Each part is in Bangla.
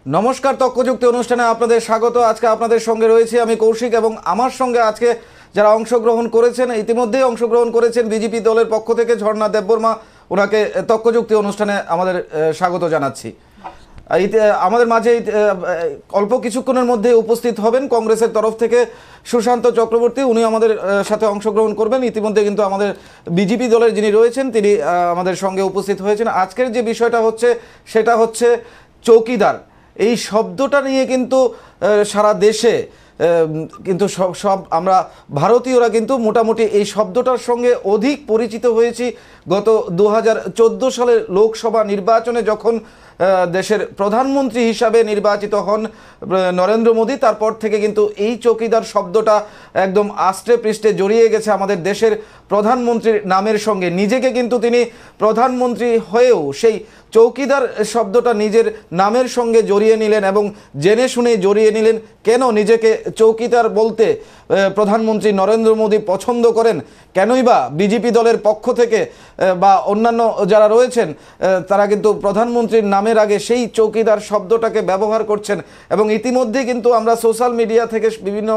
নমস্কার, তথ্যযুক্তি অনুষ্ঠানে আপনাদের স্বাগত। আজকে আপনাদের সঙ্গে রয়েছি আমি কৌশিক এবং আমার সঙ্গে আজকে যারা অংশগ্রহণ করেছেন, ইতিমধ্যেই অংশগ্রহণ করেছেন বিজেপি দলের পক্ষ থেকে ঝর্ণা দেববর্মা, ওনাকে তথ্যযুক্তি অনুষ্ঠানে আমাদের স্বাগত জানাচ্ছি। আমাদের মাঝে অল্প কিছুক্ষণের মধ্যে উপস্থিত হবেন কংগ্রেসের তরফ থেকে সুশান্ত চক্রবর্তী, উনি আমাদের সাথে অংশগ্রহণ করবেন। ইতিমধ্যে কিন্তু আমাদের বিজেপি দলের যিনি রয়েছেন তিনি আমাদের সঙ্গে উপস্থিত হয়েছেন। আজকের যে বিষয়টা হচ্ছে সেটা হচ্ছে চৌকিদার। এই শব্দটা নিয়ে কিন্তু সারা দেশে কিন্তু সব আমরা ভারতীয়রা কিন্তু মোটামুটি এই শব্দটার সঙ্গে অধিক পরিচিত হয়েছি গত 2014 সালের লোকসভা নির্বাচনে, যখন দেশের প্রধানমন্ত্রী হিসাবে নির্বাচিত হন নরেন্দ্র মোদী। তারপর থেকে কিন্তু এই চৌকিদার শব্দটা একদম আষ্টে পৃষ্ঠে জড়িয়ে গেছে আমাদের দেশের প্রধানমন্ত্রীর নামের সঙ্গে। নিজেকে কিন্তু তিনি প্রধানমন্ত্রী হয়েও সেই চৌকিদার শব্দটা নিজের নামের সঙ্গে জড়িয়ে নিলেন এবং জেনে শুনে জড়িয়ে নিলেন। কেন নিজেকে চৌকিদার বলতে প্রধানমন্ত্রী নরেন্দ্র মোদী পছন্দ করেন? কেনই বা বিজেপি দলের পক্ষ থেকে বা অন্যান্য যারা রয়েছেন তারা কিন্তু প্রধানমন্ত্রীর নামের আগে সেই চৌকিদার শব্দটাকে ব্যবহার করছেন? এবং ইতিমধ্যে কিন্তু আমরা সোশ্যাল মিডিয়া থেকে বিভিন্ন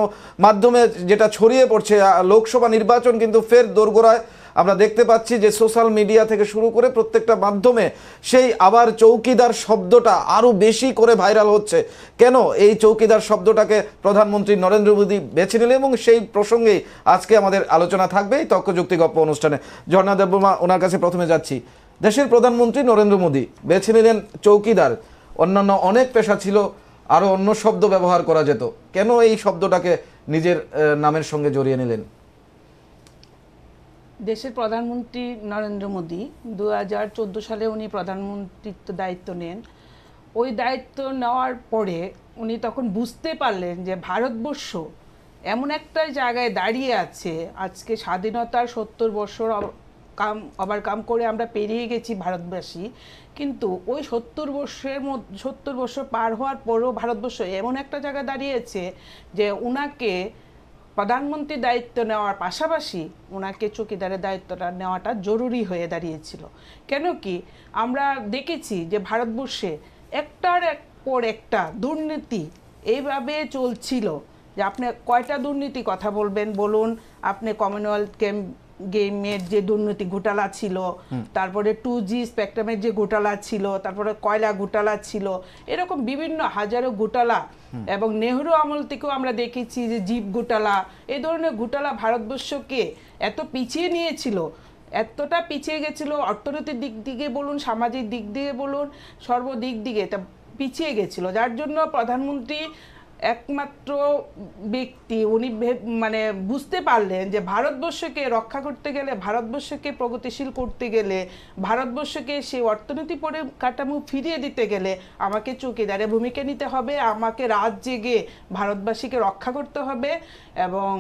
মাধ্যমে যেটা ছড়িয়ে পড়ছে, লোকসভা নির্বাচন কিন্তু ফের দোরগোড়ায়। আমরা দেখতে পাচ্ছি যে সোশ্যাল মিডিয়া থেকে শুরু করে প্রত্যেকটা মাধ্যমে সেই আবার চৌকিদার শব্দটা আরও বেশি করে ভাইরাল হচ্ছে। কেন এই চৌকিদার শব্দটাকে প্রধানমন্ত্রী নরেন্দ্র মোদী বেছে নিলেন, এবং সেই প্রসঙ্গেই আজকে আমাদের আলোচনা থাকবে এই তর্কযুক্তি গপ্প অনুষ্ঠানে। ঝর্ণা দেববর্মা, ওনার কাছে প্রথমে যাচ্ছি। দেশের প্রধানমন্ত্রী নরেন্দ্র মোদী বেছে নিলেন চৌকিদার, অন্যান্য অনেক পেশা ছিল, আরও অন্য শব্দ ব্যবহার করা যেত, কেন এই শব্দটাকে নিজের নামের সঙ্গে জড়িয়ে নিলেন? দেশের প্রধানমন্ত্রী নরেন্দ্র মোদী 2014 সালে উনি প্রধানমন্ত্রীত্ব দায়িত্ব নেন। ওই দায়িত্ব নেওয়ার পরে উনি তখন বুঝতে পারলেন যে ভারতবর্ষ এমন একটা জায়গায় দাঁড়িয়ে আছে, আজকে স্বাধীনতার 70 বছর ওভারকাম করে আমরা পেরিয়ে গেছি ভারতবাসী, কিন্তু ওই 70 বছর পার হওয়ার পরেও ভারতবর্ষ এমন একটা জায়গায় দাঁড়িয়েছে যে উনাকে প্রধানমন্ত্রীর দায়িত্ব নেওয়ার পাশাপাশি ওনাকে চৌকিদারের দায়িত্বটা নেওয়াটা জরুরি হয়ে দাঁড়িয়েছিল। কেন কি আমরা দেখেছি যে ভারতবর্ষে একটার পর একটা দুর্নীতি এইভাবে চলছিল যে আপনি কয়টা দুর্নীতি কথা বলবেন বলুন। আপনি কমনওয়েলথ গেমের যে দুর্নীতি ঘোটালা ছিল, তারপরে 2G স্পেকট্রামের যে ঘোটালা ছিল, তারপরে কয়লা ঘোটালা ছিল, এরকম বিভিন্ন হাজারো ঘোটালা, এবং নেহরু আমল থেকেও আমরা দেখেছি যে জীব ঘোটালা, এই ধরনের ঘোটালা ভারতবর্ষকে এত পিছিয়ে নিয়েছিল, এতটা পিছিয়ে গেছিল, অর্থনৈতিক দিক দিকে বলুন, সামাজিক দিক দিয়ে বলুন, সর্বদিক দিকে এটা পিছিয়ে গেছিল। যার জন্য প্রধানমন্ত্রী একমাত্র ব্যক্তি, উনি মানে বুঝতে পারলেন যে ভারতবর্ষকে রক্ষা করতে গেলে, ভারতবর্ষকে প্রগতিশীল করতে গেলে, ভারতবর্ষকে সেই অর্থনীতি কাঠামো ফিরিয়ে দিতে গেলে আমাকে চৌকিদারের ভূমিকা নিতে হবে, আমাকে রাত জেগে ভারতবাসীকে রক্ষা করতে হবে এবং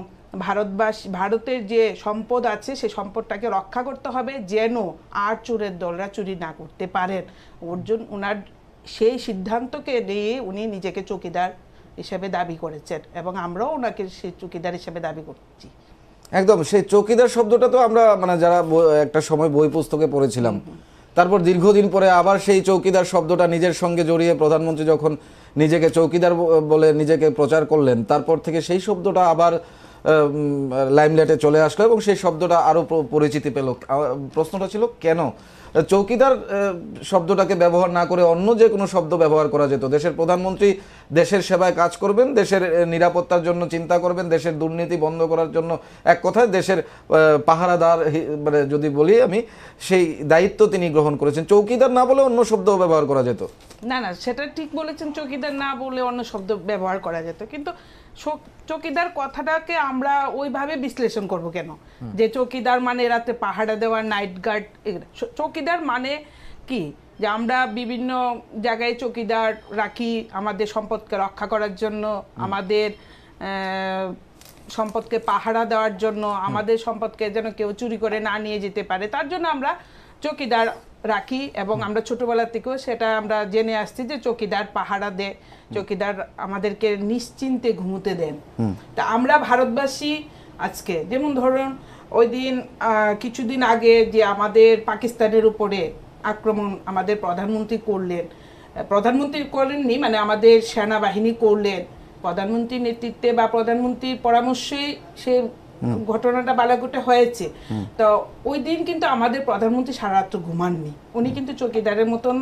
ভারতের যে সম্পদ আছে সেই সম্পদটাকে রক্ষা করতে হবে, যেন আর চোরের দলরা চুরি না করতে পারেন। ওনার সেই সিদ্ধান্তকে নিয়ে উনি নিজেকে চৌকিদার হিসেবে দাবি করেছেন এবং আমরাও ওনাকে সেই চৌকিদার হিসেবে দাবি করছি। একদম সেই চৌকিদার শব্দটা তো আমরা মানে যারা একটা সময় বই পুস্তকে পড়েছিলাম, তারপর দীর্ঘদিন পরে আবার সেই চৌকিদার শব্দটা নিজের সঙ্গে জড়িয়ে প্রধানমন্ত্রী যখন নিজেকে চৌকিদার বলে নিজেকে প্রচার করলেন, তারপর থেকে সেই শব্দটা আবার লাইমলাইটে চলে আসলো এবং সেই শব্দটা আরও পরিচিতি পেল। প্রশ্নটা ছিল কেন চৌকিদার শব্দটাকে ব্যবহার না করে অন্য যে কোনো শব্দ ব্যবহার করা যেত? দেশের প্রধানমন্ত্রী দেশের সেবায় কাজ করবেন, দেশের নিরাপত্তার জন্য চিন্তা করবেন, দেশের দুর্নীতি বন্ধ করার জন্য, এক কথায় দেশের পাহারাদার মানে যদি বলি আমি, সেই দায়িত্ব তিনি গ্রহণ করেছেন। চৌকিদার না বলে অন্য শব্দ ব্যবহার করা যেত? না, সেটা ঠিক বলেছেন, চৌকিদার না বলে অন্য শব্দ ব্যবহার করা যেত, কিন্তু চৌকিদার কথাটাকে আমরা ওইভাবে বিশ্লেষণ করব কেন যে চৌকিদার মানে রাতে পাহারা দেওয়া, নাইট গার্ড। চৌকিদার মানে কি যে আমরা বিভিন্ন জায়গায় চৌকিদার রাখি আমাদের সম্পদকে রক্ষা করার জন্য, আমাদের সম্পদকে পাহারা দেওয়ার জন্য, আমাদের সম্পদকে যেন কেউ চুরি করে না নিয়ে যেতে পারে, তার জন্য আমরা চৌকিদার রাখি। এবং আমরা ছোটবেলা থেকেও সেটা আমরা জেনে আসছি যে চৌকিদার পাহারা দেয়, চৌকিদার আমাদেরকে নিশ্চিন্তে ঘুমোতে দেন। তা আমরা ভারতবাসী আজকে যেমন ধরুন ওই দিন কিছুদিন আগে যে আমাদের পাকিস্তানের উপরে আক্রমণ আমাদের প্রধানমন্ত্রী করলেন, প্রধানমন্ত্রী করেননি, মানে আমাদের সেনাবাহিনী করলেন, প্রধানমন্ত্রীর নেতৃত্বে বা প্রধানমন্ত্রীর পরামর্শে সে ঘটনাটা বালাকোটে হয়েছে। তো ওই দিন কিন্তু আমাদের প্রধানমন্ত্রী সারা রাত্র ঘুমাননি, উনি কিন্তু চৌকিদারের মতন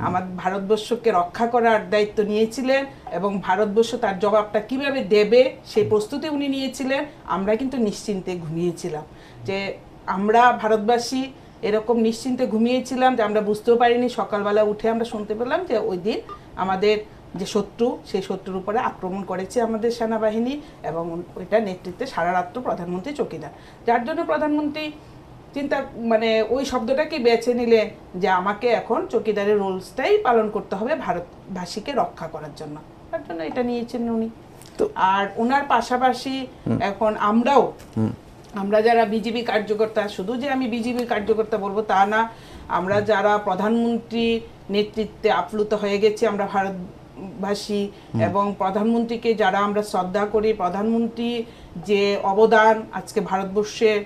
আমার ভারতবর্ষকে রক্ষা করার দায়িত্ব নিয়েছিলেন এবং ভারতবর্ষ তার জবাবটা কিভাবে দেবে সেই প্রস্তুতি উনি নিয়েছিলেন। আমরা কিন্তু নিশ্চিন্তে ঘুমিয়েছিলাম, যে আমরা ভারতবাসী এরকম নিশ্চিন্তে ঘুমিয়েছিলাম যে আমরা বুঝতেও পারিনি, সকালবেলা উঠে আমরা শুনতে পেলাম যে ওই দিন আমাদের যে শত্রু, সেই শত্রুর উপরে আক্রমণ করেছে আমাদের সেনাবাহিনী এবং ওইটা নেতৃত্বে সারা রাত্র প্রধানমন্ত্রী চৌকিদার, যার জন্য প্রধানমন্ত্রী চিন্তা মানে ওই শব্দটাকে বেছে নিলে যে আমাকে এখন চৌকিদারের রোলসটাই পালন করতে হবে ভারতবাসীকে রক্ষা করার জন্য, তার জন্য এটা নিয়েছেন উনি। আর ওনার পাশাপাশি এখন আমরা যারা বিজেপি কার্যকর্তা, শুধু যে আমি বিজেপি কার্যকর্তা বলবো তা না, আমরা যারা প্রধানমন্ত্রীর নেতৃত্বে আপ্লুত হয়ে গেছি আমরা ভারতবাসী, এবং প্রধানমন্ত্রীকে যারা আমরা শ্রদ্ধা করি, প্রধানমন্ত্রী যে অবদান আজকে ভারতবর্ষের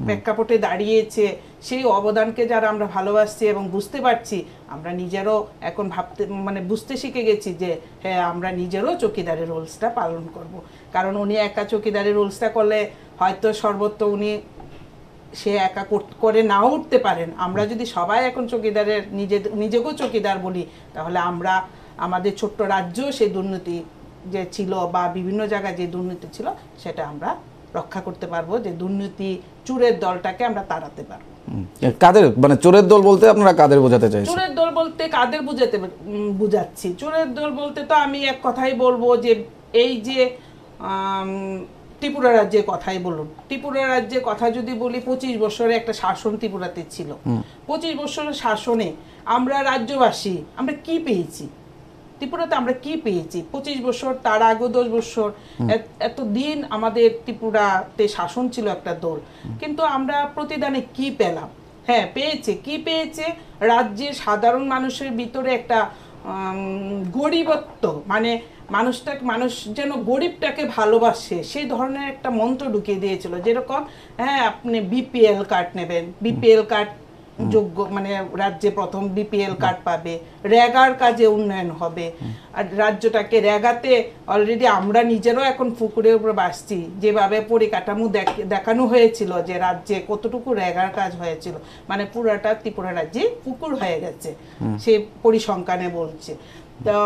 প্রেক্ষাপটে দাঁড়িয়েছে, সেই অবদানকে যারা আমরা ভালোবাসছি এবং বুঝতে পারছি, আমরা নিজেরও এখন মানে বুঝতে শিখে গেছি যে হ্যাঁ আমরা নিজেরও চৌকিদারের রোলসটা পালন করব। কারণ উনি একা চৌকিদারের রোলসটা করলে হয়তো সর্বত্র উনি সে একা করে নাও উঠতে পারেন। আমরা যদি সবাই এখন চৌকিদারের নিজেকেও চৌকিদার বলি, তাহলে আমরা আমাদের ছোট্ট রাজ্য সেই দুর্নীতি যে ছিল বা বিভিন্ন জায়গায় যে দুর্নীতি ছিল সেটা আমরা রক্ষা করতে পারবো, যে দুর্নীতি চোরের দলটাকে আমরা তাড়াতে পারবো। কাদের মানে চোরের দল বলতে আপনারা কাদের বোঝাতে চাইছেন? চোরের দল বলতে কাদের বুঝাচ্ছি? চোরের দল বলতে তো আমি এক কথাই বলবো যে এই যে ত্রিপুরা রাজ্যের কথাই বলুন, ত্রিপুরা রাজ্যের কথা যদি বলি, 25 বছরের একটা শাসন ত্রিপুরাতে ছিল। 25 বছরের শাসনে আমরা রাজ্যবাসী আমরা কি পেয়েছি? ত্রিপুরাতে আমরা কি পেয়েছি? 25 বছর, তার আগে 10 বছর, এতদিন আমাদের ত্রিপুরাতে শাসন ছিল একটা দল, কিন্তু আমরা প্রতিদানে কি পেলাম? হ্যাঁ কি পেয়েছে? রাজ্যের সাধারণ মানুষের ভিতরে একটা গরিবত্ব, মানে মানুষ যেন গরিবটাকে ভালোবাসে সেই ধরনের একটা মন্ত্র ঢুকিয়ে দিয়েছিল। যেরকম হ্যাঁ আপনি বিপিএল কার্ড নেবেন, বিপিএল কার্ড যোগ্য মানে রাজ্যে প্রথম বিপিএল কার্ড পাবে, রেগার কাজে উন্নয়ন হবে। আর রাজ্যটাকে রেগাতে অলরেডি আমরা নিজেরাও এখন পুকুরের উপরে বাসছি, যেভাবে পরিকাঠামো দেখানো হয়েছিল যে রাজ্যে কতটুকু রেগার কাজ হয়েছিল, মানে পুরাটা ত্রিপুরা রাজ্যে পুকুর হয়ে গেছে সে পরিসংখ্যানে বলছে। তো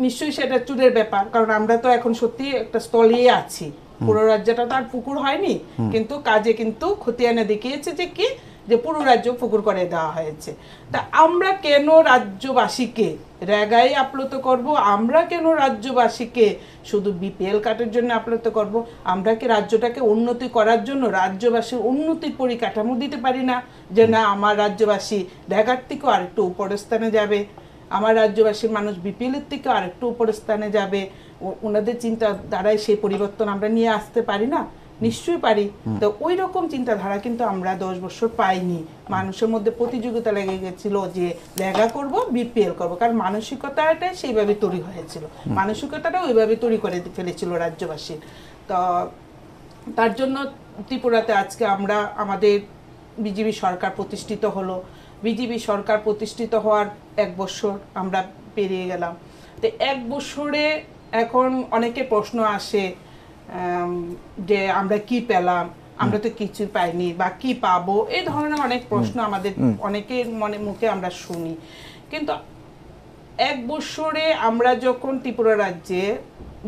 নিশ্চয়ই সেটা চুরের ব্যাপার, কারণ আমরা তো এখন সত্যি একটা স্থলেই আছি, পুরো রাজ্যটা তো আর পুকুর হয়নি, কিন্তু কাজে কিন্তু খতিয়ানে দেখিয়েছে যে কি যে পুরো রাজ্য পুকুর করে দেওয়া হয়েছে। তা আমরা কেন রাজ্যবাসীকে রেগায় আপ্লুত করব? আমরা কেন রাজ্যবাসীকে শুধু বিপিএল কার্ডের জন্য আপ্লুত করব? আমরা কি রাজ্যটাকে উন্নতি করার জন্য রাজ্যবাসীর উন্নতির পরিকাঠামো দিতে পারি না? যে না আমার রাজ্যবাসী রেগার থেকেও আরেকটু উপরের স্থানে যাবে, আমার রাজ্যবাসীর মানুষ বিপিএলের থেকেও আরেকটু উপরের স্থানে যাবে, ওনাদের চিন্তা দ্বারাই সেই পরিবর্তন আমরা নিয়ে আসতে পারি না? নিশ্চয়ই পারি। তো ওই রকম চিন্তাধারা কিন্তু আমরা 10 বছর পাইনি। মানুষের মধ্যে প্রতিযোগিতা লেগে গেছিল যে লেগা করব, বিপিএল করব, কারণ মানসিকতাটাই সেইভাবে তৈরি হয়েছিল, মানসিকতাটা ওইভাবে তৈরি করে ফেলেছিল রাজ্যবাসীর। তো তার জন্য ত্রিপুরাতে আজকে আমাদের বিজেপি সরকার প্রতিষ্ঠিত হলো। বিজেপি সরকার প্রতিষ্ঠিত হওয়ার 1 বছর আমরা পেরিয়ে গেলাম। তো 1 বছরে এখন অনেকে প্রশ্ন আসে যে আমরা কি পেলাম, আমরা তো কিছু পাইনি বা কি পাবো, এই ধরনের অনেক প্রশ্ন আমাদের অনেকের মুখে আমরা শুনি। কিন্তু 1 বছরে আমরা যখন ত্রিপুরা রাজ্যে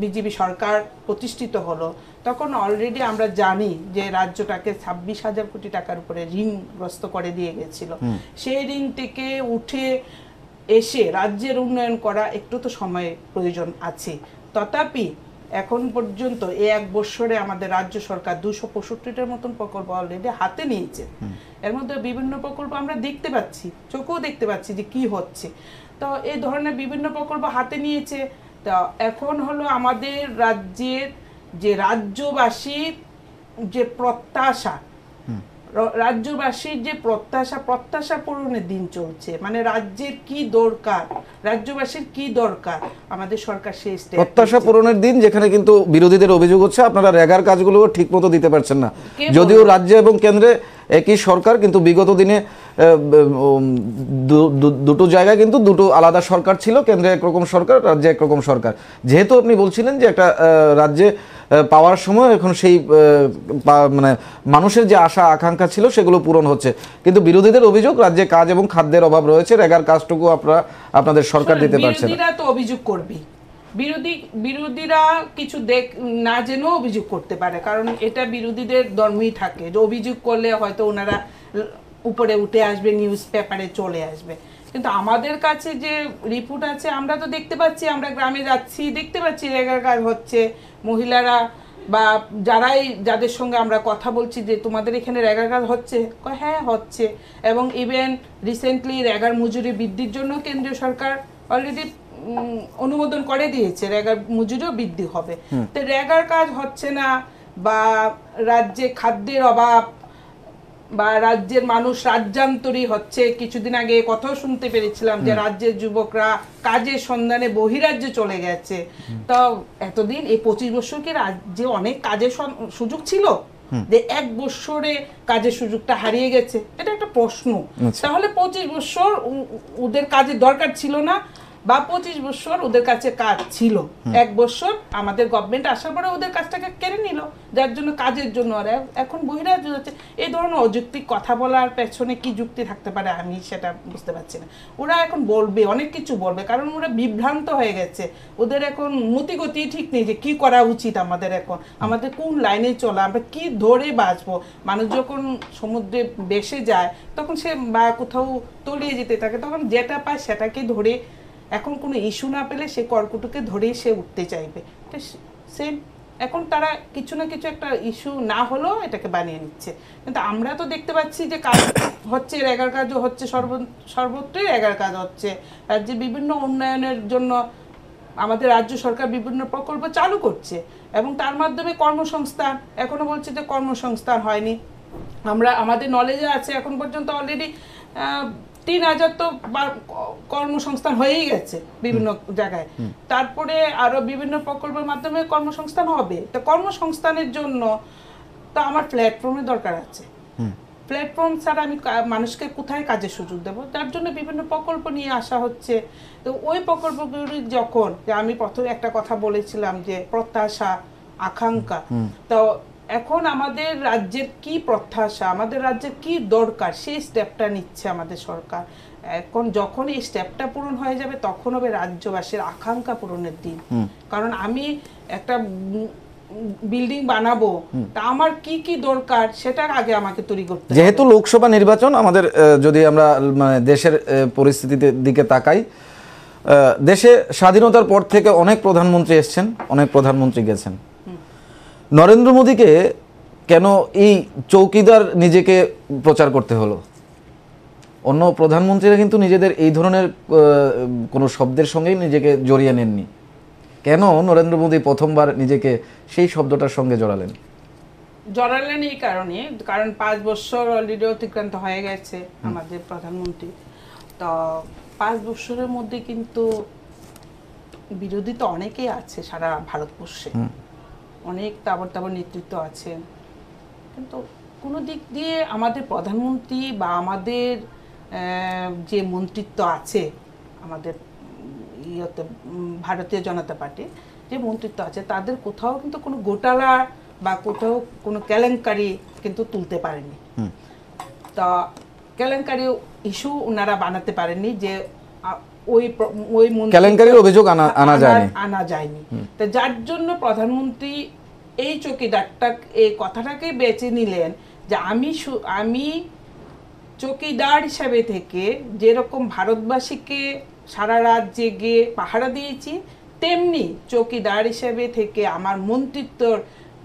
বিজেপি সরকার প্রতিষ্ঠিত হলো, তখন অলরেডি আমরা জানি যে রাজ্যটাকে 26,000 কোটি টাকার উপরে ঋণগ্রস্ত করে দিয়ে গেছিল। সেই ঋণ থেকে উঠে এসে রাজ্যের উন্নয়ন করা একটু তো সময় প্রয়োজন আছে। তথাপি এখন পর্যন্ত এই 1 বছরে আমাদের রাজ্য সরকার 265টার মতন প্রকল্প অলরেডি হাতে নিয়েছে। এর মধ্যে বিভিন্ন প্রকল্প আমরা দেখতে পাচ্ছি, চোখেও দেখতে পাচ্ছি যে কি হচ্ছে। তো এই ধরনের বিভিন্ন প্রকল্প হাতে নিয়েছে। তো এখন হলো আমাদের রাজ্যের যে রাজ্যবাসীর যে প্রত্যাশা, রাজ্যবাসীর যে প্রত্যাশা পূরণের দিন চলছে। মানে রাজ্যের কি দরকার, রাজ্যবাসীর কি দরকার, আমাদের সরকার সেই প্রত্যাশা পূরণের দিন, যেখানে কিন্তু বিরোধীদের অভিযোগ হচ্ছে আপনারা রেগার কাজগুলো ঠিক মতো দিতে পারছেন না। যদিও রাজ্য এবং কেন্দ্রে একই সরকার, কিন্তু বিগত দিনে দুটো জায়গায় কিন্তু দুটো আলাদা সরকার ছিল, কেন্দ্রে একরকম সরকার, রাজ্যে একরকম সরকার। যেহেতু আপনি বলছিলেন যে একটা রাজ্যে পাওয়ার সময় এখন সেই মানে মানুষের যে আশা আকাঙ্ক্ষা ছিল সেগুলো পূরণ হচ্ছে, কিন্তু বিরোধীদের অভিযোগ রাজ্যে কাজ এবং খাদ্যের অভাব রয়েছে, রেগার কাজটুকু আপনাদের সরকার দিতে পারছে না। বিরোধীরা তো অভিযোগ করবে, বিরোধীরা কিছু না জেনেও অভিযোগ করতে পারে, কারণ এটা বিরোধীদের ধর্মই থাকে যে অভিযোগ করলে হয়তো ওনারা উপরে উঠে আসবে, নিউজ পেপারে চলে আসবে। কিন্তু আমাদের কাছে যে রিপোর্ট আছে আমরা তো দেখতে পাচ্ছি, আমরা গ্রামে যাচ্ছি দেখতে পাচ্ছি রেগার কাজ হচ্ছে। মহিলারা বা যাদের সঙ্গে আমরা কথা বলছি যে তোমাদের এখানে রেগার কাজ হচ্ছে, হ্যাঁ হচ্ছে। এবং ইভেন রিসেন্টলি রেগার মজুরি বৃদ্ধির জন্য কেন্দ্রীয় সরকার অলরেডি অনুমোদন করে দিয়েছে, রেগার মজুরিও বৃদ্ধি হবে। তো রেগার কাজ হচ্ছে না, বা রাজ্যে খাদ্যের অভাব, বা রাজ্যের মানুষ রাজ্যান্তরী হচ্ছে। কিছুদিন আগে কথাও শুনতে পেরেছিলাম যে রাজ্যের যুবকরা কাজের সন্ধানে বহিরাজ্যে চলে গেছে। তো এতদিন এই 25 বছর কি রাজ্যে অনেক কাজের সুযোগ ছিল, যে 1 বছরে কাজের সুযোগটা হারিয়ে গেছে? এটা একটা প্রশ্ন। তাহলে 25 বছর ওদের কাজের দরকার ছিল না, বা 25 বছর ওদের কাছে কাজ ছিল, 1 বছর আমাদের গভর্নমেন্ট আসার পরে ওদের কাজটাকে কেড়ে নিল, যার জন্য কাজের জন্য আর এখন বহিরাজ্য যাচ্ছে। এই ধরনের অযৌক্তিক কথা বলার পেছনে কি যুক্তি থাকতে পারে আমি সেটা বুঝতে পারছি না। ওরা এখন বলবে, অনেক কিছু বলবে, কারণ ওরা বিভ্রান্ত হয়ে গেছে। ওদের এখন মতিগতি ঠিক নেই যে কি করা উচিত আমাদের, এখন আমাদের কোন লাইনে চলা, আমরা কি ধরে বাঁচবো। মানুষ যখন সমুদ্রে ভেসে যায় তখন সে বা কোথাও তলিয়ে যেতে থাকে, তখন যেটা পায় সেটাকে ধরে, এখন কোনো ইস্যু না পেলে সে কর্কটকে ধরেই সে উঠতে চাইবে। সেম এখন তারা কিছু না কিছু একটা ইস্যু না হলেও এটাকে বানিয়ে নিচ্ছে। কিন্তু আমরা তো দেখতে পাচ্ছি যে কাজ হচ্ছে, রেগার কাজও হচ্ছে, সর্বত্রই রেগার কাজ হচ্ছে। রাজ্যে বিভিন্ন উন্নয়নের জন্য আমাদের রাজ্য সরকার বিভিন্ন প্রকল্প চালু করছে, এবং তার মাধ্যমে কর্মসংস্থান, এখনো বলছে যে কর্মসংস্থান হয়নি। আমাদের নলেজে আছে এখন পর্যন্ত অলরেডি 3000 তো কর্মসংস্থান হয়েই গেছে বিভিন্ন জায়গায়। তারপরে আরো বিভিন্ন প্রকল্পের মাধ্যমে কর্মসংস্থান হবে। তো কর্মসংস্থানের জন্য তো আমার প্ল্যাটফর্মের দরকার আছে। প্ল্যাটফর্ম ছাড়া আমি মানুষকে কোথায় কাজের সুযোগ দেবো? তার জন্য বিভিন্ন প্রকল্প নিয়ে আসা হচ্ছে। তো ওই প্রকল্পগুলি যখন, যে আমি প্রথমে একটা কথা বলেছিলাম যে প্রত্যাশা আকাঙ্ক্ষা, তো এখন আমাদের রাজ্যের কি প্রত্যাশা, আমাদের রাজ্যের কি দরকার, সেই স্টেপটা নিচ্ছে আমাদের সরকার। এখন যখন এই স্টেপটা পূরণ হয়ে যাবে তখন হবে রাজ্যবাসীর আকাঙ্ক্ষা পূরণের দিন। কারণ আমি একটা বিল্ডিং বানাবো, তা আমার কি কি দরকার সেটার আগে আমাকে তৈরি করতে হবে। যেহেতু লোকসভা নির্বাচন, আমাদের যদি আমরা মানে দেশের পরিস্থিতির দিকে তাকাই, দেশে স্বাধীনতার পর থেকে অনেক প্রধানমন্ত্রী এসছেন, অনেক প্রধানমন্ত্রী গেছেন। নরেন্দ্র মোদীকে কেন এই চৌকিদার নিজেকে প্রচার করতে হলো? অন্য প্রধানমন্ত্রীরা কিন্তু নিজেদের এই ধরনের কোনো শব্দের সঙ্গেই নিজেকে জড়িয়ে নেননি। কেন নরেন্দ্র মোদী প্রথমবার নিজেকে সেই শব্দটার সঙ্গে জড়ালেন এই কারণে, কারণ 5 বছর অলরেডি অতিক্রান্ত হয়ে গেছে আমাদের প্রধানমন্ত্রী। তো 5 বছরের মধ্যে কিন্তু বিরোধী তো অনেকেই আছে সারা ভারতবর্ষে, অনেক তাবড় নেতৃত্ব আছে, কিন্তু কোনো দিক দিয়ে আমাদের প্রধানমন্ত্রী বা আমাদের যে মন্ত্রিত্ব আছে, আমাদের ভারতীয় জনতা পার্টি যে মন্ত্রিত্ব আছে, তাদের কোথাও কিন্তু কোনো গোটালা বা কোথাও কোনো কেলেঙ্কারি কিন্তু তুলতে পারেনি। তা কেলেঙ্কারি ইস্যু ওনারা বানাতে পারেননি, যে ওই কেলেঙ্কারির অভিযোগ আনা যায়নি। তো যার জন্য প্রধানমন্ত্রী এই চৌকিদারটা, এই কথাটাকে বেছে নিলেন যে আমি চৌকিদার হিসাবে থেকে যেরকম ভারতবাসীকে সারা রাত জেগে পাহারা দিয়েছি, তেমনি চৌকিদার হিসাবে থেকে আমার মন্ত্রিত্বর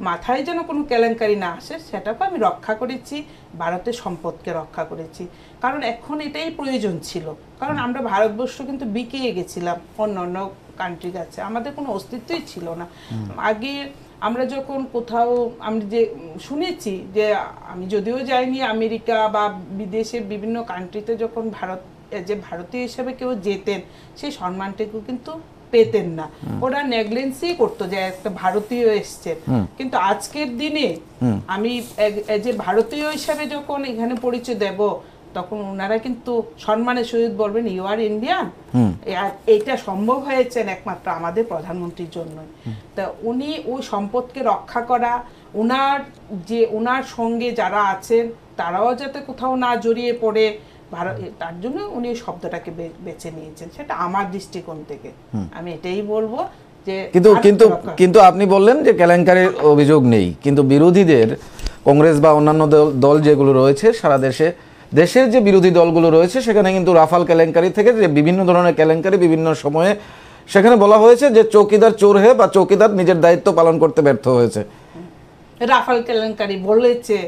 মাথায় যেন কোনো কেলেঙ্কারি না আসে সেটাকে আমি রক্ষা করেছি, ভারতের সম্পদকে রক্ষা করেছি। কারণ এখন এটাই প্রয়োজন ছিল, কারণ আমরা ভারতবর্ষ কিন্তু বিকিয়ে গেছিলাম অন্য অন্য কান্ট্রির কাছে, আমাদের কোনো অস্তিত্বই ছিল না। আগে আমরা যখন কোথাও, আমি যে শুনেছি যে, আমি যদিও যাইনি আমেরিকা বা বিদেশের বিভিন্ন কান্ট্রিতে, যখন যে ভারতীয় হিসেবে কেউ যেতেন সেই সম্মানটুকু কিন্তু পেতেন না, ওরা নেগলেন্সি করতো যে একটা ভারতীয় এসছে। কিন্তু আজকের দিনে আমি যে ভারতীয় হিসাবে যখন এখানে পরিচয় দেব, তখন ওনারা কিন্তু সম্মানের সহিত বলবেন ইউ আর ইন্ডিয়ান। এইটা সম্ভব হয়েছেন একমাত্র আমাদের প্রধানমন্ত্রীর জন্য। তা উনি ওই সম্পদকে রক্ষা করা, ওনার সঙ্গে যারা আছেন তারাও যাতে কোথাও না জড়িয়ে পড়ে, তার জন্য উনি এই শব্দটাকে বেছে নিয়েছেন। সেটা আমার দৃষ্টিকোণ থেকে আমি এটাই বলবো যে কিন্তু কিন্তু কিন্তু আপনি বললেন যে কেলেঙ্কারির অভিযোগ নেই, কিন্তু বিরোধীদের কংগ্রেস বা অন্যান্য দল যেগুলো রয়েছে সারা দেশের যে বিরোধী দলগুলো রয়েছে সেখানে কিন্তু রাফাল কেলেঙ্কারি থেকে যে বিভিন্ন ধরনের কেলেঙ্কারি বিভিন্ন সময়ে সেখানে বলা হয়েছে যে চৌকিদার চোর হে বা চৌকিদার নিজের দায়িত্ব পালন করতে ব্যর্থ হয়েছে। রাফাল কেলেঙ্কারি বলেছে,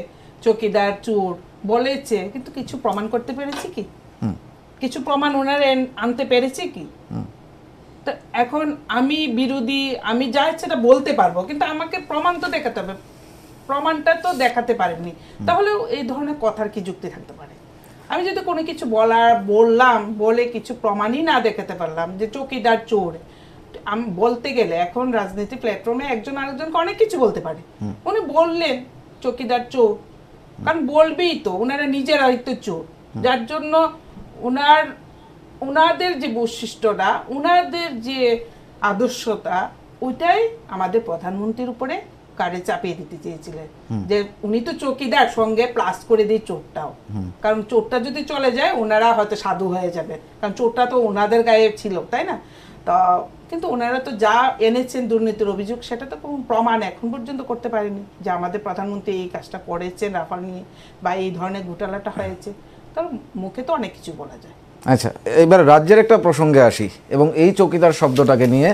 চৌকিদার চোর বলেছে, কিন্তু কিছু প্রমাণ করতে পেরেছে কি? কিছু প্রমাণ ওনারা আনতে পেরেছে কি? তো এখন আমি বিরোধী, আমি যা সেটা বলতে পারবো, কিন্তু আমাকে প্রমাণ তো দেখাতে হবে। প্রমাণটা তো দেখাতে পারেননি, তাহলেও এই ধরনের কথার কি যুক্তি থাকতে পারে? আমি যদি কোনো কিছু বললাম বলে কিছু প্রমাণই না দেখাতে পারলাম যে চৌকিদার চোর, আমি বলতে গেলে এখন রাজনীতি প্ল্যাটফর্মে একজন আরেকজনকে অনেক কিছু বলতে পারে। উনি বললেন চৌকিদার চোর, কারণ বলবেই তো, ওনারা নিজেরাই তো চোর, যার জন্য ওনাদের যে বৈশিষ্ট্যটা, ওনাদের যে আদর্শতা, ওইটাই আমাদের প্রধানমন্ত্রীর উপরে কারে চাপিয়ে দিতে চেয়েছিলেন যে উনি তো চৌকিদার, সঙ্গে প্লাস করে দিই চোরটাও, কারণ চোরটা যদি চলে যায় ওনারা হয়তো সাধু হয়ে যাবে, কারণ চোরটা তো ওনাদের গায়ে ছিল, তাই না? তো কিন্তু ওনারা তো যা এনেছেন দুর্নীতির অভিযোগ, সেটা তো কোনো প্রমাণ এখন পর্যন্ত করতে পারেনি যে আমাদের প্রধানমন্ত্রী এই কাজটা করেছেন রাফাল নিয়ে বা এই ধরনের ঘোটালাটা হয়েছে। কারণ মুখে তো অনেক কিছু বলা যায়। আচ্ছা, এবার রাজ্যের একটা প্রসঙ্গে আসি, এবং এই চৌকিদার শব্দটাকে নিয়ে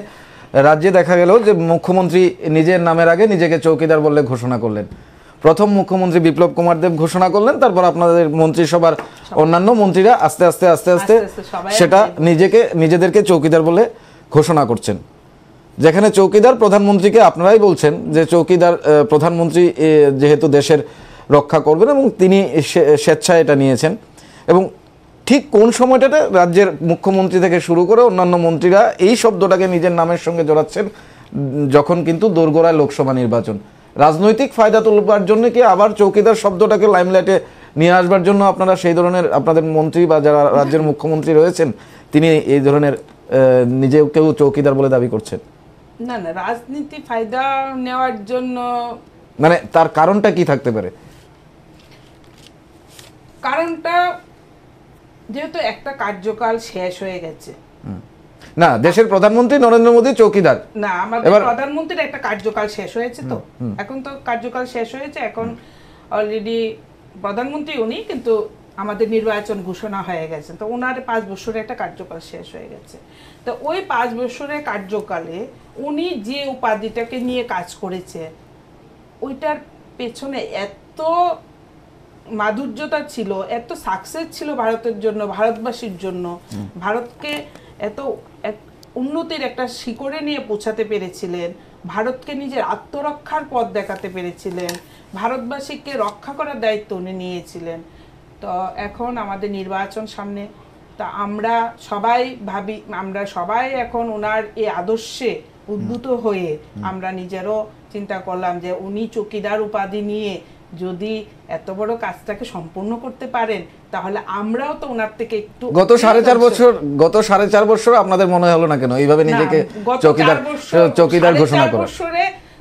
রাজ্যে দেখা গেল যে মুখ্যমন্ত্রী নিজের নামের আগে নিজেকে চৌকিদার বলে ঘোষণা করলেন। প্রথম মুখ্যমন্ত্রী বিপ্লব কুমার দেব ঘোষণা করলেন, তারপর আপনাদের মন্ত্রিসভার অন্যান্য মন্ত্রীরা আস্তে আস্তে আস্তে আস্তে সেটা নিজেদেরকে চৌকিদার বলে ঘোষণা করছেন। যেখানে চৌকিদার প্রধানমন্ত্রীকে আপনারাই বলছেন যে চৌকিদার প্রধানমন্ত্রী যেহেতু দেশের রক্ষা করবেন এবং তিনি স্বেচ্ছায় এটা নিয়েছেন, এবং ঠিক কোন সময়টাতে রাজ্যের মুখ্যমন্ত্রী থেকে শুরু করে অন্যান্য মন্ত্রীরা এই শব্দটাকে নিজের নামের সঙ্গে জড়াচ্ছেন, যখন কিন্তু দোরগোড়ায় লোকসভা নির্বাচন। রাজনৈতিক ফায়দা তোলবার জন্য কি আবার চৌকিদার শব্দটাকে লাইমলাইটে নিয়ে আসবার জন্য আপনারা সেই ধরনের আপনাদের মন্ত্রী বা যারা রাজ্যের মুখ্যমন্ত্রী রয়েছেন তিনি এই ধরনের নিজেকেও চৌকিদার বলে দাবি করছেন? না না, রাজনীতি ফায়দা নেওয়ার জন্য মানে তার কারণটা কি থাকতে পারে? কারণটা যেহেতু একটা কার্যকাল শেষ হয়ে গেছে। না, দেশের প্রধানমন্ত্রী নরেন্দ্র মোদী চৌকিদার না, আমাদের প্রধানমন্ত্রীর একটা কার্যকাল শেষ হয়েছে, তো এখন তো কার্যকাল শেষ হয়েছে, এখন অলরেডি প্রধানমন্ত্রী উনি, কিন্তু আমাদের নির্বাচন ঘোষণা হয়ে গেছে, তো ওনার 5 বছরের একটা কার্যকাল শেষ হয়ে গেছে। তো ওই 5 বছরের কার্যকালে উনি যে উপাধিটাকে নিয়ে কাজ করেছে, ওইটার পেছনে এত মাধুর্যতা ছিল, এত সাকসেস ছিল ভারতের জন্য, ভারতবাসীর জন্য, ভারতকে এত উন্নতির একটা শিখরে নিয়ে পৌঁছাতে পেরেছিলেন, ভারতকে নিজের আত্মরক্ষার পথ দেখাতে পেরেছিলেন, ভারতবাসীকে রক্ষা করার দায়িত্ব উনি নিয়েছিলেন। তো এখন আমাদের নির্বাচন সামনে, তা আমরা সবাই এখন ওনার এই আদর্শে উদ্বুদ্ধ হয়ে আমরা নিজেরও চিন্তা করলাম যে উনি চৌকিদার উপাধি নিয়ে যদি এত বড় কাজটাকে সম্পূর্ণ করতে পারেন, তাহলে আমরাও তো ওনার থেকে একটু গত 4.5 বছর আপনাদের মনে হলো না কেন এইভাবে নিজেকে চৌকিদার ঘোষণা করা?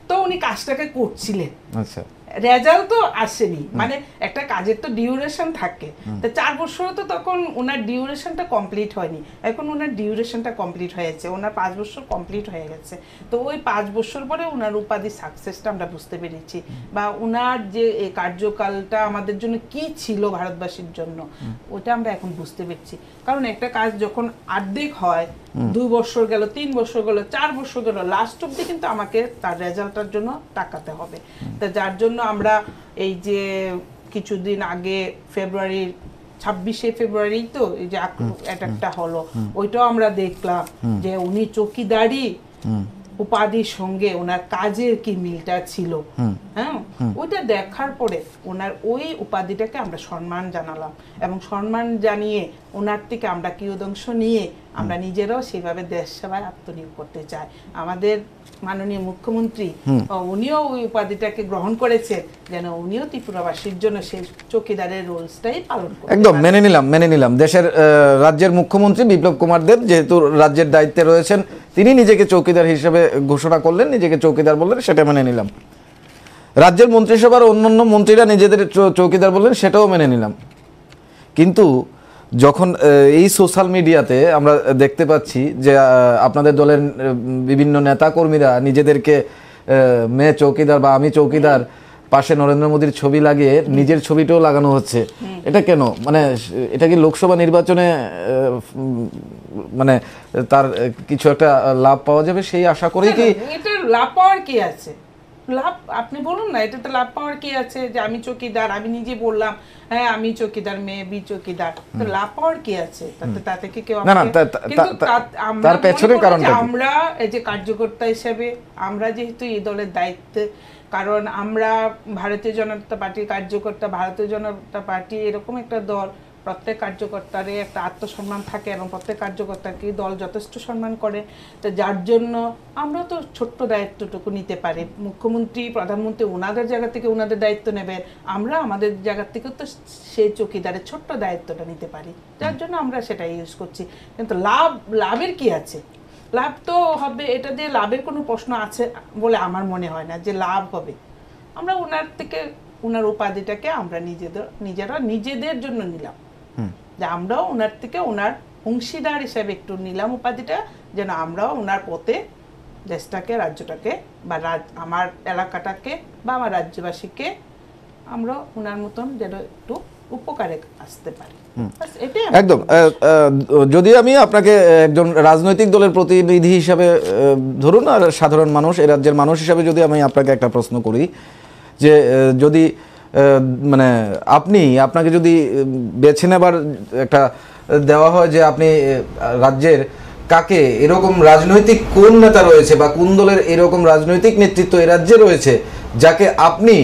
তো উনি কাজটাকে করছিলেন। আচ্ছা, রেজাল্ট তো আসেনি, মানে একটা কাজের তো ডিউরেশন থাকে, তো 4 বছর তো তখন ওনার ডিউরেশনটা কমপ্লিট হয়নি, এখন ওনার ডিউরেশনটা কমপ্লিট হয়েছে, ওনার 5 বছর কমপ্লিট হয়ে গেছে। তো ওই 5 বছর পরে ওনার উপাধি সাকসেসটা আমরা বুঝতে পেরেছি, বা ওনার যে এই কার্যকালটা আমাদের জন্য কি ছিল ভারতবাসীর জন্য, ওটা আমরা এখন বুঝতে পেরেছি। কারণ একটা কাজ যখন অর্ধেক হয়, 2 বছর গেল, 3 বছর গেল, 4 বছর গেল, লাস্ট অব্দি কিন্তু আমাকে তার রেজাল্টটার জন্য তাকাতে হবে। তা যার জন্য আমরা এই যে কিছুদিন আগে ফেব্রুয়ারির 26শে ফেব্রুয়ারি তো এই যে অ্যাটাকটা হলো, ওইটাও আমরা দেখলাম যে উনি চৌকিদারি উপাধির সঙ্গে ওনার কাজের কি মিলটা ছিল। হ্যাঁ, ওইটা দেখার পরে ওনার ওই উপাধিটাকে আমরা সম্মান জানালাম, এবং সম্মান জানিয়ে ওনার থেকে আমরা কিয়দংশ নিয়ে আমরা নিজেরাও সেইভাবে দেশ সেবায় আত্মনিয়োগ করতে চাই। আমাদের মাননীয় মুখ্যমন্ত্রী উনিও ওই উপাধিটাকে গ্রহণ করেছে, যেন উনিও ত্রিপুরাবাসীর জন্য সেই চৌকিদারের রোলসটাই পালন করেন। একদম মেনে নিলাম দেশের রাজ্যের মুখ্যমন্ত্রী বিপ্লব কুমার দেব যেহেতু রাজ্যের দায়িত্বে রয়েছেন, তিনি নিজেকে চৌকিদার হিসেবে ঘোষণা করলেন, নিজেকে চৌকিদার বললেন, সেটা মেনে নিলাম। রাজ্যের মন্ত্রিসভার অন্যান্য মন্ত্রীরা নিজেদের চৌকিদার বললেন, সেটাও মেনে নিলাম। কিন্তু যখন এই সোশ্যাল মিডিয়াতে আমরা দেখতে পাচ্ছি যে আপনাদের দলের বিভিন্ন নেতাকর্মীরা নিজেদেরকে মেয়ে চৌকিদার বা আমি চৌকিদার, পাশে নরেন্দ্র মোদীর ছবি লাগিয়ে নিজের ছবিটাও লাগানো হচ্ছে, এটা কেন? মানে এটা কি লোকসভা নির্বাচনে মানে তার কিছু একটা লাভ পাওয়া যাবে সেই আশা করেই কি? এটা লাভ পাওয়ার কি আছে? লাভ আপনি বলুন না, এটাতে লাভ পাওয়ার কি আছে? যে আমি চৌকিদার, আমি নিজে বললাম হ্যাঁ আমি চৌকিদার, মেয়ে বি চৌকিদার, তো লাভ পাওয়ার কি আছে? তাতে কি কেউ না তার পেছনের কারণটা আমরা এই যে কার্যকর্তা হিসেবে আমরা যেহেতু এই দলের দায়িত্বে, কারণ আমরা ভারতীয় জনতা পার্টির কার্যকর্তা, ভারতীয় জনতা পার্টি এরকম একটা দল, প্রত্যেক কার্যকর্তারই একটা আত্মসম্মান থাকে এবং প্রত্যেক কার্যকর্তাকে দল যথেষ্ট সম্মান করে। তো যার জন্য আমরা তো ছোট্ট দায়িত্বটুকু নিতে পারি। মুখ্যমন্ত্রী, প্রধানমন্ত্রী ওনাদের জায়গা থেকে ওনাদের দায়িত্ব নেবেন, আমরা আমাদের জায়গা থেকে তো সেই চৌকিদারের ছোট্ট দায়িত্বটা নিতে পারি, যার জন্য আমরা সেটা ইউজ করছি। কিন্তু লাভের কি আছে? লাভ তো হবে, এটা দিয়ে লাভের কোনো প্রশ্ন আছে বলে আমার মনে হয় না যে লাভ হবে। আমরা ওনার থেকে ওনার উপাধিটাকে আমরা নিজেরা নিজেদের জন্য নিলাম, যে আমরাও ওনার থেকে ওনার অংশীদার হিসেবে একটু নিলাম উপাধিটা, যেন আমরাও ওনার পথে দেশটাকে, রাজ্যটাকে বা আমার এলাকাটাকে বা আমার রাজ্যবাসীকে আমরা ওনার মতন যেন একটু উপকারে আসতে পারি। একদম। যদি আমি আপনাকে একজন রাজনৈতিক দলের প্রতিনিধি হিসাবে ধরুন, আর সাধারণ মানুষ, এই রাজ্যের মানুষ হিসাবে যদি আমি আপনাকে একটা প্রশ্ন করি, যে যদি মানে আপনাকে যদি বেছে নেবার একটা দেওয়া হয় যে আপনি রাজ্যের কাকে, এরকম রাজনৈতিক কোন নেতা রয়েছে বা কোন দলের এরকম রাজনৈতিক নেতৃত্ব এ রাজ্যে রয়েছে যাকে আপনি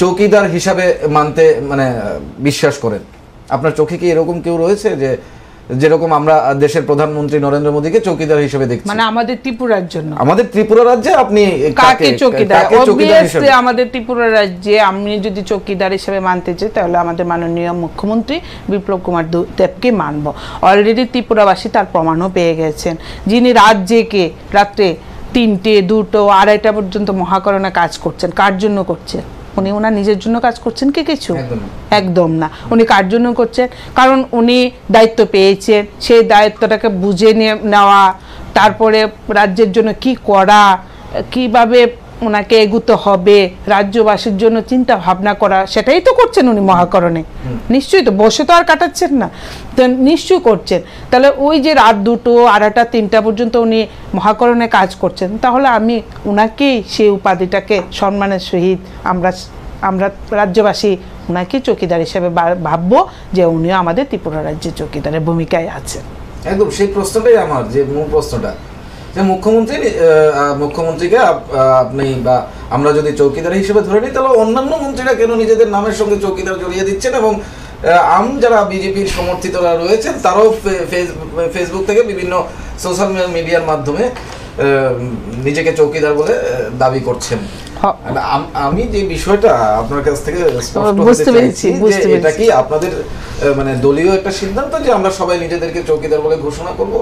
চৌকিদার হিসাবে মানতে মানে বিশ্বাস করেন, আপনার চোখে কি এরকম কেউ রয়েছে যে যেরকম আমরা দেশের প্রধানমন্ত্রী নরেন্দ্র মোদীকে চৌকিদার হিসেবে দেখছি? মানে আমাদের ত্রিপুরার জন্য, আমাদের ত্রিপুরা রাজ্যে আপনি কাকে চৌকিদার? অবভিয়াসলি আমাদের ত্রিপুরা রাজ্যে আমি যদি চৌকিদার হিসেবে মানতে চাই তাহলে আমাদের মাননীয় মুখ্যমন্ত্রী বিপ্লব কুমার দেবকে মানব। অলরেডি ত্রিপুরাবাসী তার প্রমাণও পেয়ে গেছেন, যিনি রাজ্যকে রাত্রে 3টে, 2টো, 2:30 পর্যন্ত মহাকরণে কাজ করছেন। কার জন্য করছেন? উনি ওনার নিজের জন্য কাজ করছেন কি কিছু? একদম না। উনি কার জন্য করছেন? কারণ উনি দায়িত্ব পেয়েছেন, সেই দায়িত্বটাকে বুঝে নেওয়া, তারপরে রাজ্যের জন্য কি করা, কিভাবে ওনাকে এগুতে হবে, রাজ্যবাসীর জন্য চিন্তা ভাবনা করা, সেটাই তো করছেন উনি মহাকরণে। নিশ্চয়ই তো, বসে তো আর কাটাচ্ছেন না, তো নিশ্চয়ই করছেন। তাহলে ওই যে রাত 2টো, 2:30, 3টা পর্যন্ত উনি মহাকরণে কাজ করছেন, তাহলে আমি ওনাকেই সেই উপাধিটাকে সম্মানের সহিত আমরা রাজ্যবাসী ওনাকে চৌকিদার হিসেবে ভাববো, যে উনিও আমাদের ত্রিপুরা রাজ্যের চৌকিদারের ভূমিকায় আছেন। একদম সেই প্রশ্নটাই আমার, যে মূল প্রশ্নটা, যে মুখ্যমন্ত্রীকে আপনি বা আমরা যদি চৌকিদার হিসেবে ধরে নিই, তাহলে অন্যান্য মন্ত্রীরা কেন নিজেদের নামের সঙ্গে চৌকিদার জড়িয়ে দিচ্ছেন? এবং যারা বিজেপির সমর্থিতরা রয়েছেন তারাও ফেসবুক থেকে বিভিন্ন সোশ্যাল মিডিয়ার মাধ্যমে নিজেকে চৌকিদার বলে দাবি করছেন। আমি যে বিষয়টা আপনার কাছ থেকে বুঝতে পেরেছি, এটা কি আপনাদের মানে দলীয় একটা সিদ্ধান্ত যে আমরা সবাই নিজেদেরকে চৌকিদার বলে ঘোষণা করব?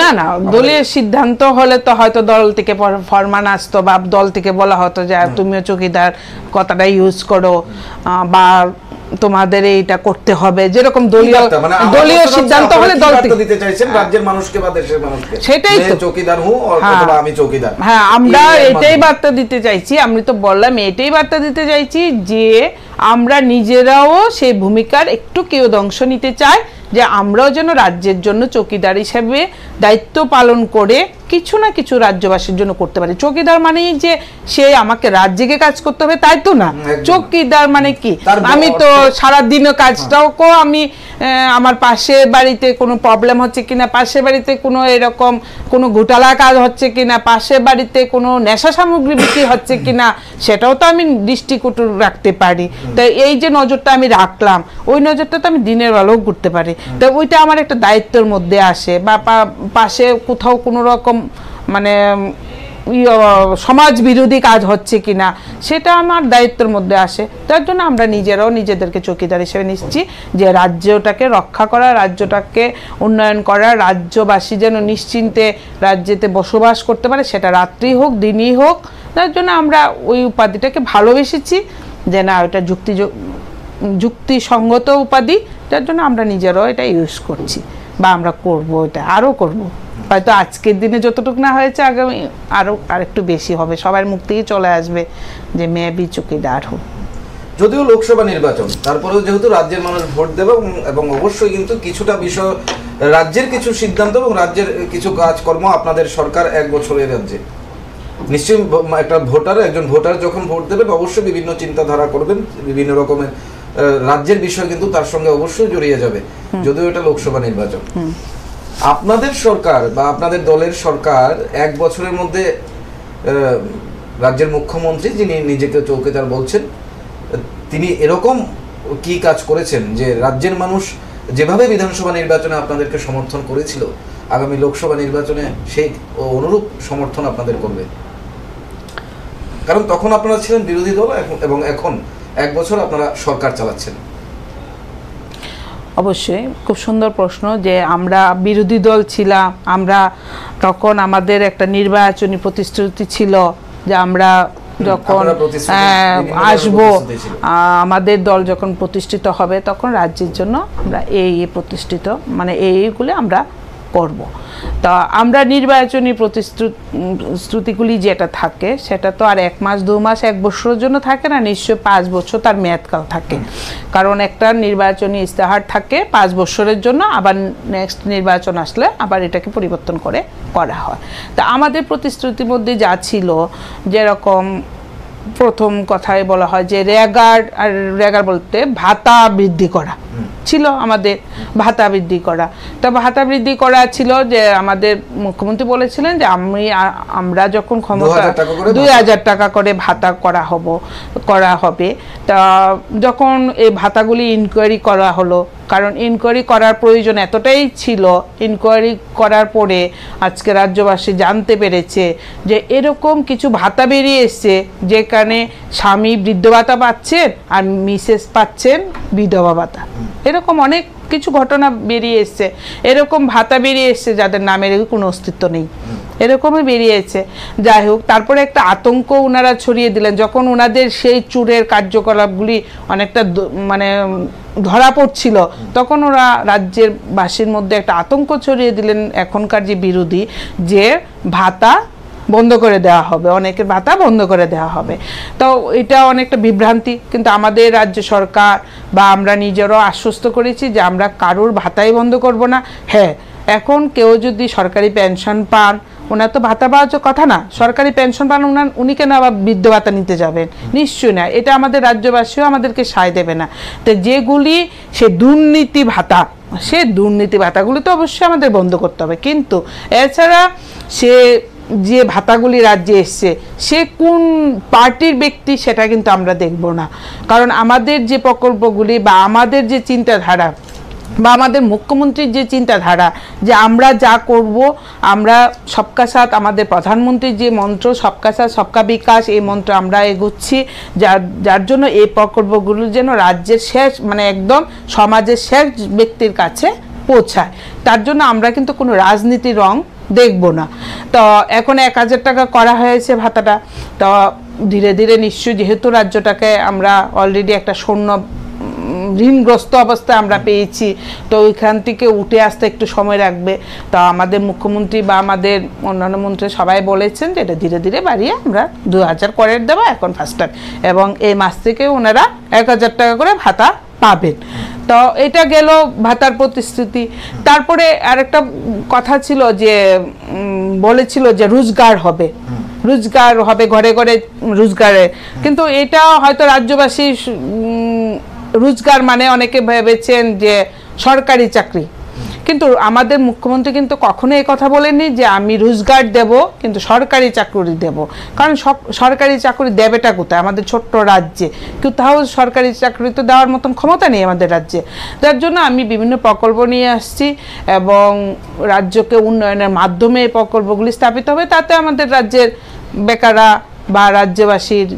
না না, দলীয় সিদ্ধান্ত হলে তো হয়তো দল থেকে ফরমান আসতো বা দল থেকে বলা হতো যে তুমিও চৌকিদার কথাটা ইউজ করো, বা তোমাদের এইটা করতে হবে, যেরকম দলীয় সিদ্ধান্ত হলে দল থেকে দিতে চাইছেন রাজ্যের মানুষকে বা দেশের মানুষকে, সেটাই তো চৌকিদার হুঁ অথবা আমি চৌকিদার। হ্যাঁ, আমরা এটাই বার্তা দিতে চাইছি। আমি তো বললাম এটাই বার্তা দিতে চাইছি যে আমরা নিজেরাও সেই ভূমিকার একটু কিয়দংশ নিতে চাই, যে আমরাও যেন রাজ্যের জন্য চৌকিদার হিসেবে দায়িত্ব পালন করে কিছু না কিছু রাজ্যবাসীর জন্য করতে পারি। চৌকিদার মানেই যে সে আমাকে রাজ্যে কাজ করতে হবে তাই তো না। চৌকিদার মানে কি, আমি তো সারাদিনও কাজটাও আমি আমার পাশের বাড়িতে কোনো প্রবলেম হচ্ছে কিনা, পাশের বাড়িতে কোনো এরকম কোনো ঘোটালা কাজ হচ্ছে কিনা, পাশের বাড়িতে কোনো নেশা সামগ্রী বিক্রি হচ্ছে কিনা, সেটাও তো আমি দৃষ্টিকটু রাখতে পারি। তো এই যে নজরটা আমি রাখলাম, ওই নজরটা তো আমি দিনের বেলাও করতে পারি। তো ওইটা আমার একটা দায়িত্বের মধ্যে আসে। বা পাশে কোথাও কোনো রকম মানে সমাজ বিরোধী কাজ হচ্ছে কিনা সেটা আমার দায়িত্বের মধ্যে আসে। তার জন্য আমরা নিজেরাও নিজেদেরকে চৌকিদার হিসেবে নিচ্ছি যে রাজ্যটাকে রক্ষা করা, রাজ্যটাকে উন্নয়ন করা, রাজ্যবাসী যেন নিশ্চিন্তে রাজ্যেতে বসবাস করতে পারে, সেটা রাত্রি হোক দিনই হোক। তার জন্য আমরা ওই উপাধিটাকে ভালোবেসেছি যে না, ওটা যুক্তিসঙ্গত উপাধি। যার জন্য আমরা নিজেরাও এটা ইউজ করছি বা আমরা করব, এটা আরও করব। হয়তো আজকের দিনে যতটুকু না হয়েছে আগামী আরেকটু বেশি হবে। সবার মুখ থেকে চলে আসবে যে মেবি চৌকিদার হোক। যদিও লোকসভা নির্বাচন, তারপরেও যেহেতু রাজ্যের মানুষ ভোট দেবে এবং অবশ্যই কিন্তু কিছুটা বিষয় রাজ্যের কিছু সিদ্ধান্ত এবং রাজ্যের কিছু কাজকর্ম আপনাদের সরকার 1 বছরের রাজ্যে নিশ্চয়ই একজন ভোটার যখন ভোট দেবেন অবশ্যই বিভিন্ন চিন্তাধারা করবেন, বিভিন্ন রকমের রাজ্যের বিষয় কিন্তু তার সঙ্গে অবশ্যই জড়িয়ে যাবে। যদিও এটা লোকসভা নির্বাচন, আপনাদের সরকার বা আপনাদের দলের সরকার 1 বছরের মধ্যে রাজ্যের মুখ্যমন্ত্রী, যিনি নিজেকে চৌকিদার বলছেন, তিনি এরকম কি কাজ করেছেন যে রাজ্যের মানুষ যেভাবে বিধানসভা নির্বাচনে আপনাদেরকে সমর্থন করেছিল, আগামী লোকসভা নির্বাচনে সেই অনুরূপ সমর্থন আপনাদের করবে? কারণ তখন আপনারা ছিলেন বিরোধী দল এবং এখন 1 বছর আপনারা সরকার চালাচ্ছেন। অবশ্যই খুব সুন্দর প্রশ্ন। যে আমরা বিরোধী দল ছিলাম, আমরা তখন আমাদের একটা নির্বাচনী প্রতিশ্রুতি ছিল যে আমরা যখন আসবো, আমাদের দল যখন প্রতিষ্ঠিত হবে তখন রাজ্যের জন্য আমরা এই প্রতিষ্ঠিত মানে এইগুলো আমরা করব। তা আমরা নির্বাচনী প্রতিশ্রুতিগুলি যেটা থাকে সেটা তো আর 1 মাস 2 মাস 1 বছরের জন্য থাকে না, নিশ্চয়ই 5 বছর তার মেয়াদকাল থাকে। কারণ একটা নির্বাচনী ইস্তেহার থাকে 5 বছরের জন্য, আবার নেক্সট নির্বাচন আসলে আবার এটাকে পরিবর্তন করে করা হয়। তা আমাদের প্রতিশ্রুতির মধ্যে যা ছিল, যেরকম প্রথম কথায় বলা হয় যে রেগার বলতে ভাতা বৃদ্ধি করা ছিল, আমাদের ভাতা বৃদ্ধি করা। তা ভাতা বৃদ্ধি করা ছিল যে আমাদের মুখ্যমন্ত্রী বলেছিলেন যে আমরা যখন ক্ষমতা 2000 টাকা করে ভাতা করা হবে। তা যখন এই ভাতাগুলি ইনকোয়ারি করা হলো, কারণ ইনকোয়ারি করার প্রয়োজন এতটাই ছিল, ইনকোয়ারি করার পরে আজকে রাজ্যবাসী জানতে পেরেছে যে এরকম কিছু ভাতা বেরিয়ে এসছে, যেখানে স্বামী বৃদ্ধ ভাতা পাচ্ছেন আর মিসেস পাচ্ছেন বিধবা ভাতা। এরকম অনেক কিছু ঘটনা বেরিয়ে এসছে, এরকম ভাতা বেরিয়ে এসছে যাদের নামের কোনো অস্তিত্ব নেই, এরকমই বেরিয়েছে। যাই হোক, তারপরে একটা আতঙ্ক ওনারা ছড়িয়ে দিলেন যখন ওনাদের সেই চুরের কার্যকলাপগুলি অনেকটা মানে ধরা পড়ছিল, তখন ওরা রাজ্যের বাসীর মধ্যে একটা আতঙ্ক ছড়িয়ে দিলেন এখনকার যে বিরোধী, যে ভাতা বন্ধ করে দেওয়া হবে, অনেকের ভাতা বন্ধ করে দেওয়া হবে। তো এটা অনেকটা বিভ্রান্তি, কিন্তু আমাদের রাজ্য সরকার বা আমরা নিজেরাও আশ্বস্ত করেছি যে আমরা কারোর ভাতাই বন্ধ করব না। হ্যাঁ, এখন কেউ যদি সরকারি পেনশন পান, ওনার তো ভাতা পাওয়ার কথা না, সরকারি পেনশন পান, উনি কেন আবার বৃদ্ধ ভাতা নিতে যাবেন? নিশ্চয়ই না, এটা আমাদের রাজ্যবাসীও আমাদেরকে সায় দেবে না। তো যেগুলি সে দুর্নীতি ভাতা, সে দুর্নীতি ভাতাগুলি তো অবশ্যই আমাদের বন্ধ করতে হবে। কিন্তু এছাড়া সে যে ভাতাগুলি রাজ্যে এসছে সে কোন পার্টির ব্যক্তি সেটা কিন্তু আমরা দেখব না। কারণ আমাদের যে প্রকল্পগুলি বা আমাদের যে চিন্তাধারা বা আমাদের মুখ্যমন্ত্রীর যে চিন্তাধারা, যে আমরা যা করব, আমরা সবকা সাথ, আমাদের প্রধানমন্ত্রীর যে মন্ত্র সবকা সাথ সবকা বিকাশ, এই মন্ত্র আমরা এগোচ্ছি, যার জন্য এই প্রকল্পগুলো যেন রাজ্যের শেষ মানে একদম সমাজের শেষ ব্যক্তির কাছে পৌঁছায়। তার জন্য আমরা কিন্তু কোনো রাজনীতির রং দেখব না। তো এখন 1000 টাকা করা হয়েছে ভাতাটা। তো ধীরে ধীরে নিশ্চয়ই, যেহেতু রাজ্যটাকে আমরা অলরেডি একটা ঋণগ্রস্ত অবস্থায় আমরা পেয়েছি, তো ওইখান থেকে উঠে আসতে একটু সময় লাগবে। তো আমাদের মুখ্যমন্ত্রী বা আমাদের অন্যান্য মন্ত্রী সবাই বলেছেন যে এটা ধীরে ধীরে বাড়িয়ে আমরা 2000 করে দেবো এখন ফার্স্ট টাইম, এবং এই মাস থেকে ওনারা 1000 টাকা করে ভাতা পাবেন। তো এটা গেল ভাতার প্রতিশ্রুতি। তারপরে আরেকটা কথা ছিল যে বলেছিল যে রোজগার হবে, রোজগার হবে ঘরে ঘরে রোজগারে, কিন্তু এটা হয়তো রাজ্যবাসী রোজগার মানে অনেকে ভেবেছেন যে সরকারি চাকরি, কিন্তু আমাদের মুখ্যমন্ত্রী কিন্তু কখনো এই কথা বলেননি যে আমি রোজগার দেব কিন্তু সরকারি চাকরি দেব। কারণ সরকারি চাকরি দেবেটা কোথায়? আমাদের ছোট্ট রাজ্যে কোথাও সরকারি চাকরি তো দেওয়ার মতন ক্ষমতা নেই আমাদের রাজ্যে। যার জন্য আমি বিভিন্ন প্রকল্প নিয়ে আসছি এবং রাজ্যকে উন্নয়নের মাধ্যমে এই প্রকল্পগুলি স্থাপিত হবে, তাতে আমাদের রাজ্যের বেকাররা বা রাজ্যবাসীর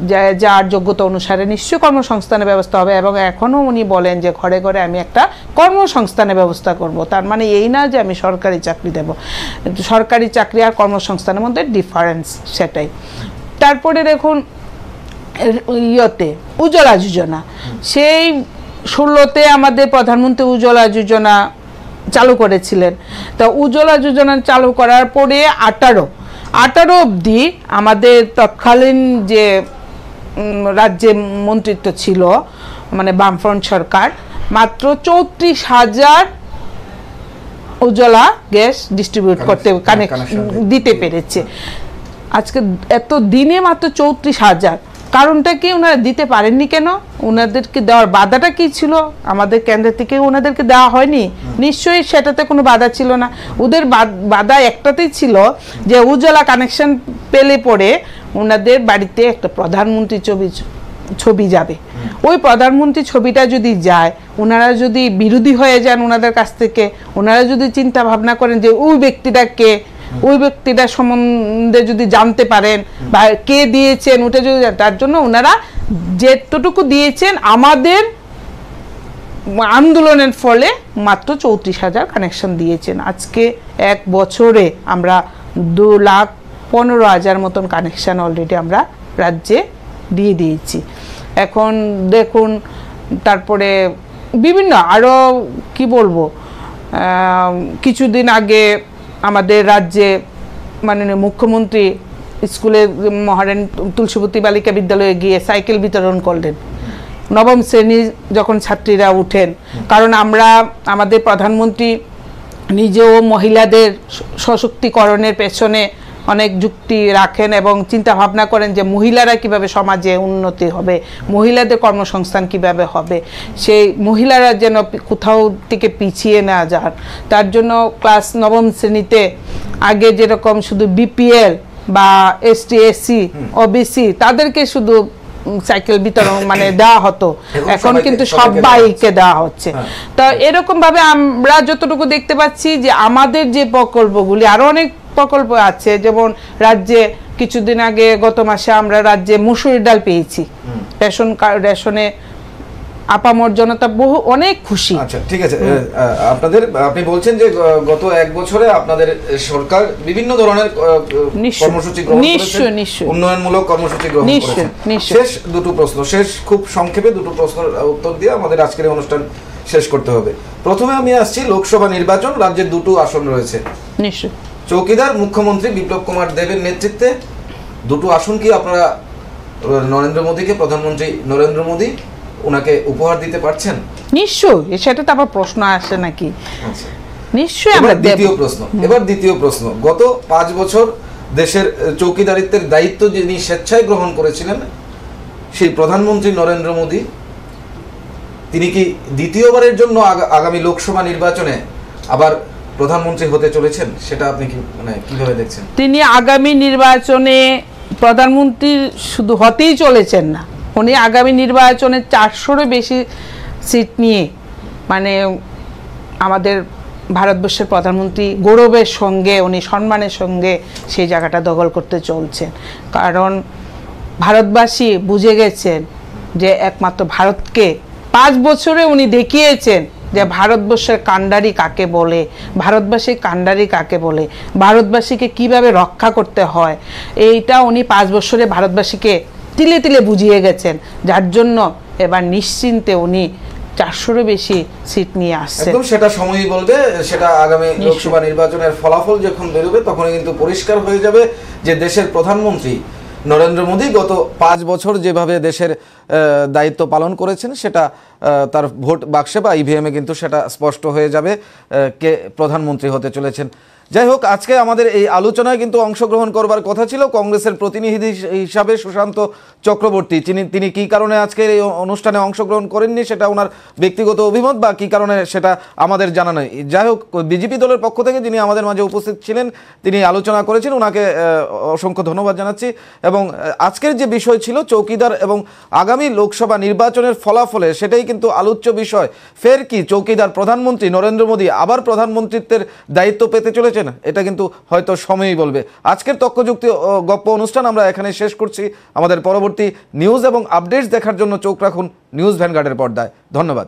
যার যোগ্যতা অনুসারে নিশ্চয়ই কর্মসংস্থানের ব্যবস্থা হবে। এবং এখনও উনি বলেন যে ঘরে ঘরে আমি একটা কর্মসংস্থানের ব্যবস্থা করব। তার মানে এই না যে আমি সরকারি চাকরি দেব, সরকারি চাকরি আর কর্মসংস্থানের মধ্যে ডিফারেন্স সেটাই। তারপরে দেখুন উজ্জ্বলা যোজনা, সেই 16তে আমাদের প্রধানমন্ত্রী উজ্জ্বলা যোজনা চালু করেছিলেন। তো উজ্জ্বলা যোজনা চালু করার পরে 18 অবধি আমাদের তৎকালীন যে রাজ্যে মন্ত্রিত্ব ছিল মানে বামফ্রন্ট সরকার মাত্র 34,000 উজ্জ্বলা গ্যাস ডিস্ট্রিবিউট করতে কানেকশন দিতে পেরেছে। আজকে এত দিনে মাত্র 34,000, কারণটা কি? ওনারা দিতে পারেননি কেন? ওনাদেরকে দেওয়ার বাধাটা কি ছিল? আমাদের কেন্দ্র থেকে ওনাদেরকে দেওয়া হয়নি? নিশ্চয়ই সেটাতে কোনো বাধা ছিল না। ওদের বাধা একটাতেই ছিল যে উজ্জ্বলা কানেকশন পেলে পরে ওনাদের বাড়িতে একটা প্রধানমন্ত্রী ছবি যাবে। ওই প্রধানমন্ত্রী ছবিটা যদি যায়, ওনারা যদি বিরোধী হয়ে যান ওনাদের কাছ থেকে, ওনারা যদি চিন্তা ভাবনা করেন যে ওই ব্যক্তিটাকে, ওই ব্যক্তিটার সম্বন্ধে যদি জানতে পারেন বা কে দিয়েছেন ওটা যদি, তার জন্য ওনারা যেতটুকু দিয়েছেন আমাদের আন্দোলনের ফলে মাত্র 34,000 কানেকশন দিয়েছেন। আজকে 1 বছরে আমরা 2,15,000 মতন কানেকশন অলরেডি আমরা রাজ্যে দিয়ে দিয়েছি। এখন দেখুন তারপরে বিভিন্ন আরও কি বলবো, কিছুদিন আগে আমাদের রাজ্যে মাননীয় মুখ্যমন্ত্রী স্কুলে মহারান তুলসীবতী বালিকা বিদ্যালয়ে গিয়ে সাইকেল বিতরণ করলেন নবম শ্রেণী যখন ছাত্রীরা উঠেন। কারণ আমাদের প্রধানমন্ত্রী নিজেও মহিলাদের সশক্তিকরণের পেছনে অনেক যুক্তি রাখেন এবং চিন্তা ভাবনা করেন যে মহিলারা কিভাবে সমাজে উন্নতি হবে, মহিলাদের কর্মসংস্থান কিভাবে হবে, সেই মহিলারা যেন কোথাও থেকে পিছিয়ে না যান। তার জন্য ক্লাস 9ম শ্রেণীতে আগে যেরকম শুধু বিপিএল বা এসটি এসসি ওবিসি তাদেরকে শুধু সাইকেল বিতরণ মানে দেওয়া হতো, এখন কিন্তু সবাইকে দেওয়া হচ্ছে। তো এরকম ভাবে আমরা যতটুকু দেখতে পাচ্ছি যে আমাদের যে প্রকল্পগুলি আরো অনেক প্রকল্প আছে, যেমন রাজ্যে কিছুদিন আগে গত মাসে আমরা রাজ্যে মসুর ডাল পেয়েছি, রেশনে আপামর জনতা বহু অনেক খুশি। আচ্ছা ঠিক আছে, আপনি বলছেন যে গত 1 বছরে আপনাদের সরকার বিভিন্ন ধরনের কর্মসূচি গ্রহণ করেছে, উন্নয়নমূলক কর্মসূচি গ্রহণ করেছে। শেষ দুটো প্রশ্ন, খুব সংক্ষেপে দুটো প্রশ্নের উত্তর দিয়ে আমাদের আজকের অনুষ্ঠান শেষ করতে হবে। প্রথমে আমি আসছি লোকসভা নির্বাচন, রাজ্যের 2টো আসন রয়েছে। নিশ্চয় চৌকিদার মুখ্যমন্ত্রী বিপ্লব কুমার দেবের নেতৃত্বে 2টো আসন কি আপনারা নরেন্দ্র মোদীকে, প্রধানমন্ত্রী নরেন্দ্র মোদী ওনাকে উপহার দিতে পারছেন? নিশ্চয়ই, সেটা তো আবার প্রশ্ন আসে নাকি? নিশ্চয়ই আমরা দেব। দ্বিতীয় প্রশ্ন, গত 5 বছর দেশের চৌকিদারিত্বের দায়িত্ব যিনি স্বেচ্ছায় গ্রহণ করেছিলেন সেই প্রধানমন্ত্রী নরেন্দ্র মোদী, তিনি কি দ্বিতীয়বারের জন্য আগামী লোকসভা নির্বাচনে আবার প্রধানমন্ত্রী হতে চলেছেন? সেটা আপনি কি কিভাবে দেখছেন? তিনি আগামী নির্বাচনে প্রধানমন্ত্রী শুধু হতেই চলেছেন না, উনি আগামী নির্বাচনে 400-এরও বেশি সিট নিয়ে মানে আমাদের ভারতবর্ষের প্রধানমন্ত্রী গৌরবের সঙ্গে, উনি সম্মানের সঙ্গে সেই জায়গাটা দখল করতে চলছেন। কারণ ভারতবাসী বুঝে গেছেন যে একমাত্র ভারতকে 5 বছরে উনি দেখিয়েছেন যে ভারতবর্ষের কাণ্ডারি কাকে বলে, ভারতবাসীর কাণ্ডারি কাকে বলে, ভারতবাসীকে কিভাবে রক্ষা করতে হয়, এইটা উনি 5 বছরে ভারতবাসীকে তিলে তিলে বুঝিয়ে গেছেন। যার জন্য এবার নিশ্চিন্তে উনি 400-এরও বেশি সিট নিয়ে আসছে। একদম সেটা সময়ই বলবে, সেটা আগামী লোকসভা নির্বাচনের ফলাফল যখন বেরোবে তখন কিন্তু পরিষ্কার হয়ে যাবে যে দেশের প্রধানমন্ত্রী নরেন্দ্র মোদী গত 5 বছর যেভাবে দেশের দায়িত্ব পালন করেছেন সেটা তার ভোট বাক্সে বা ইভিএমে কিন্তু সেটা স্পষ্ট হয়ে যাবে কে প্রধানমন্ত্রী হতে চলেছেন। যাই হোক, আজকে আমাদের এই আলোচনায় কিন্তু অংশগ্রহণ করবার কথা ছিল কংগ্রেসের প্রতিনিধি হিসাবে সুশান্ত চক্রবর্তী। তিনি কী কারণে আজকের এই অনুষ্ঠানে অংশগ্রহণ করেননি সেটা ওনার ব্যক্তিগত অভিমত, বা কী কারণে সেটা আমাদের জানা নেই। যাই হোক, বিজেপি দলের পক্ষ থেকে যিনি আমাদের মাঝে উপস্থিত ছিলেন তিনি আলোচনা করেছেন, ওনাকে অসংখ্য ধন্যবাদ জানাচ্ছি। এবং আজকের যে বিষয় ছিল চৌকিদার এবং আগামী লোকসভা নির্বাচনের ফলাফলে, সেটাই কিন্তু আলোচ্য বিষয়। ফের কি চৌকিদার প্রধানমন্ত্রী নরেন্দ্র মোদী আবার প্রধানমন্ত্রিত্বের দায়িত্ব পেতে চলেছেন? এটা কিন্তু হয়তো সময়ই বলবে। আজকের তর্কযুক্তি গপ্প অনুষ্ঠান আমরা এখানে শেষ করছি। আমাদের পরবর্তী নিউজ এবং আপডেটস দেখার জন্য চোখ রাখুন নিউজ ভ্যানগার্ডের পর্দায়। ধন্যবাদ।